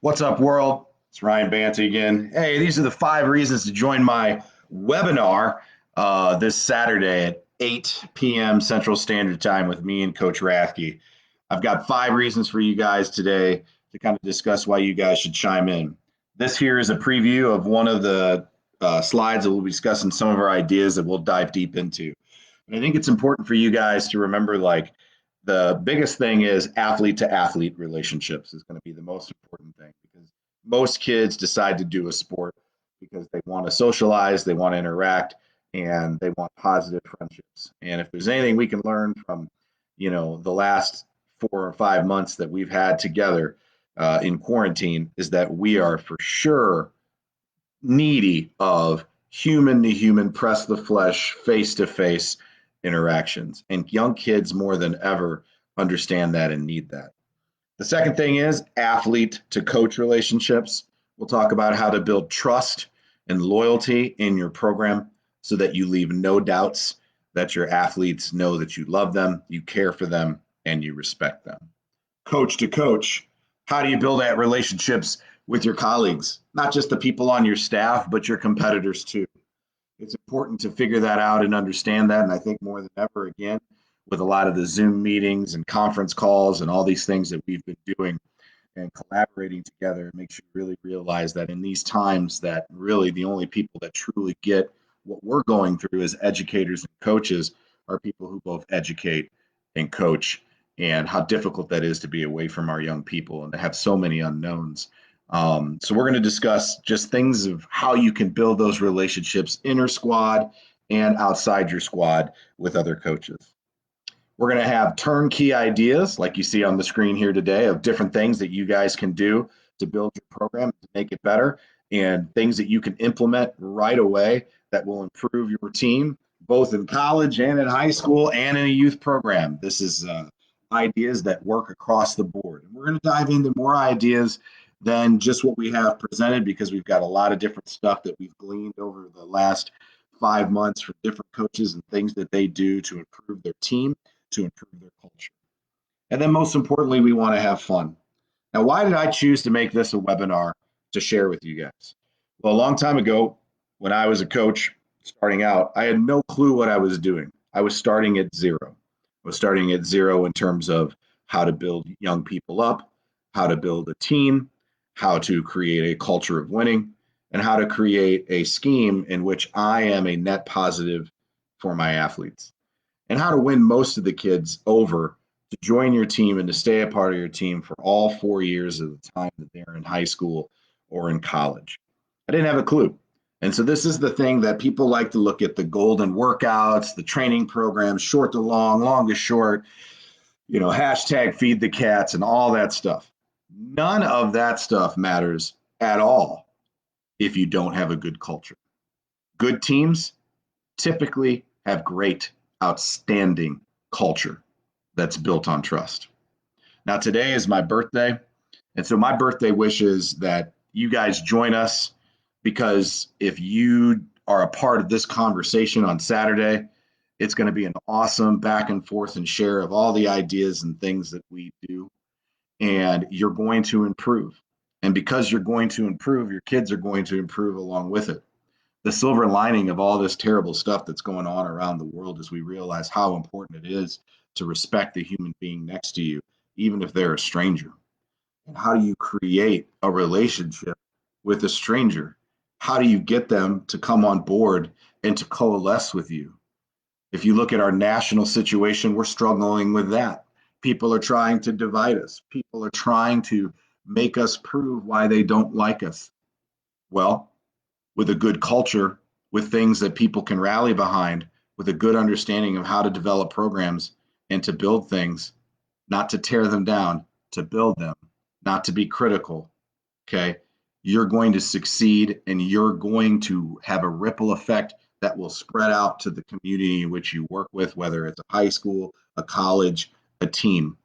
What's up, world? It's Ryan Banty again. Hey, these are the 5 reasons to join my webinar this Saturday at 8 p.m. Central Standard Time with me and Coach Rathke. I've got 5 reasons for you guys today to kind of discuss why you guys should chime in. This here is a preview of one of the slides that we'll be discussing some of our ideas that we'll dive deep into. And I think it's important for you guys to remember, like, the biggest thing is athlete to athlete relationships is going to be the most important thing, because most kids decide to do a sport because they want to socialize, they want to interact, and they want positive friendships. And if there's anything we can learn from, the last 4 or 5 months that we've had together in quarantine, is that we are for sure needy of human to human, press the flesh, face to face interactions. And young kids more than ever understand that and need that. The second thing is athlete to coach relationships. We'll talk about how to build trust and loyalty in your program so that you leave no doubts that your athletes know that you love them, you care for them, and you respect them. Coach to coach, how do you build that relationships with your colleagues, not just the people on your staff, but your competitors too? It's important to figure that out and understand that. And I think more than ever, again, with a lot of the Zoom meetings and conference calls and all these things that we've been doing and collaborating together, it makes you really realize that in these times, that really the only people that truly get what we're going through as educators and coaches are people who both educate and coach, and how difficult that is to be away from our young people and to have so many unknowns. So we're going to discuss just things of how you can build those relationships inner squad and outside your squad with other coaches. We're going to have turnkey ideas, like you see on the screen here today, of different things that you guys can do to build your program, to make it better, and things that you can implement right away that will improve your team, both in college and in high school and in a youth program. This is ideas that work across the board. And we're going to dive into more ideas than just what we have presented, because we've got a lot of different stuff that we've gleaned over the last 5 months from different coaches and things that they do to improve their team, to improve their culture. And then most importantly, we want to have fun. Now, why did I choose to make this a webinar to share with you guys? Well, a long time ago, when I was a coach starting out, I had no clue what I was doing. I was starting at zero. I was starting at zero in terms of how to build young people up, how to build a team, how to create a culture of winning, and how to create a scheme in which I am a net positive for my athletes, and how to win most of the kids over to join your team and to stay a part of your team for all 4 years of the time that they're in high school or in college. I didn't have a clue. And so this is the thing that people like to look at: the golden workouts, the training programs, short to long, long to short, hashtag feed the cats and all that stuff. None of that stuff matters at all if you don't have a good culture. Good teams typically have great, outstanding culture that's built on trust. Now, today is my birthday. And so my birthday wish is that you guys join us, because if you are a part of this conversation on Saturday, it's going to be an awesome back and forth and share of all the ideas and things that we do. And you're going to improve. And because you're going to improve, your kids are going to improve along with it. The silver lining of all this terrible stuff that's going on around the world is we realize how important it is to respect the human being next to you, even if they're a stranger. And how do you create a relationship with a stranger? How do you get them to come on board and to coalesce with you? If you look at our national situation, we're struggling with that. People are trying to divide us. People are trying to make us prove why they don't like us. Well, with a good culture, with things that people can rally behind, with a good understanding of how to develop programs and to build things, not to tear them down, to build them, not to be critical, okay? You're going to succeed, and you're going to have a ripple effect that will spread out to the community in which you work with, whether it's a high school, a college, a team.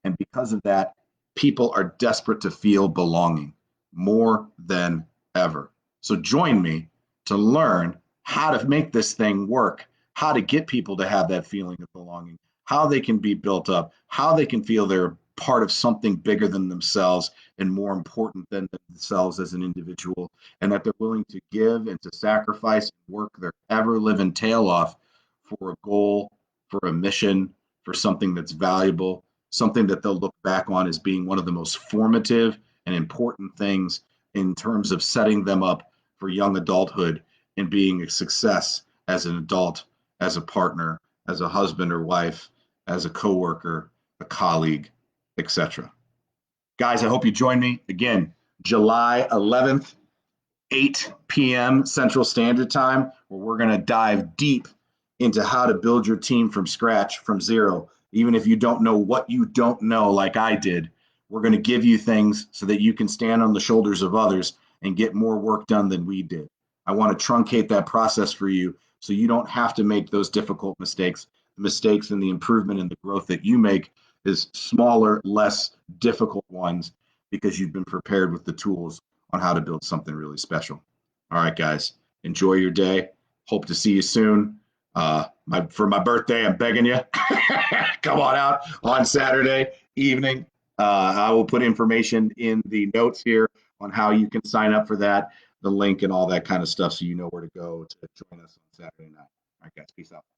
And because of that, people are desperate to feel belonging more than ever. So join me to learn how to make this thing work, how to get people to have that feeling of belonging, how they can be built up, how they can feel they're part of something bigger than themselves and more important than themselves as an individual, and that they're willing to give and to sacrifice and work their ever living tail off for a goal, for a mission, for something that's valuable, something that they'll look back on as being one of the most formative and important things in terms of setting them up for young adulthood and being a success as an adult, as a partner, as a husband or wife, as a coworker, a colleague, etc. Guys, I hope you join me again, July 11th, 8 p.m. Central Standard Time, where we're going to dive deep into how to build your team from scratch, from zero. Even if you don't know what you don't know, like I did, we're going to give you things so that you can stand on the shoulders of others and get more work done than we did. I want to truncate that process for you so you don't have to make those difficult mistakes. The mistakes and the improvement and the growth that you make is smaller, less difficult ones because you've been prepared with the tools on how to build something really special. All right, guys, enjoy your day. Hope to see you soon. For my birthday, I'm begging you, come on out on Saturday evening. I will put information in the notes here on how you can sign up for that, the link and all that kind of stuff, so you know where to go to join us on Saturday night. All right, guys, peace out.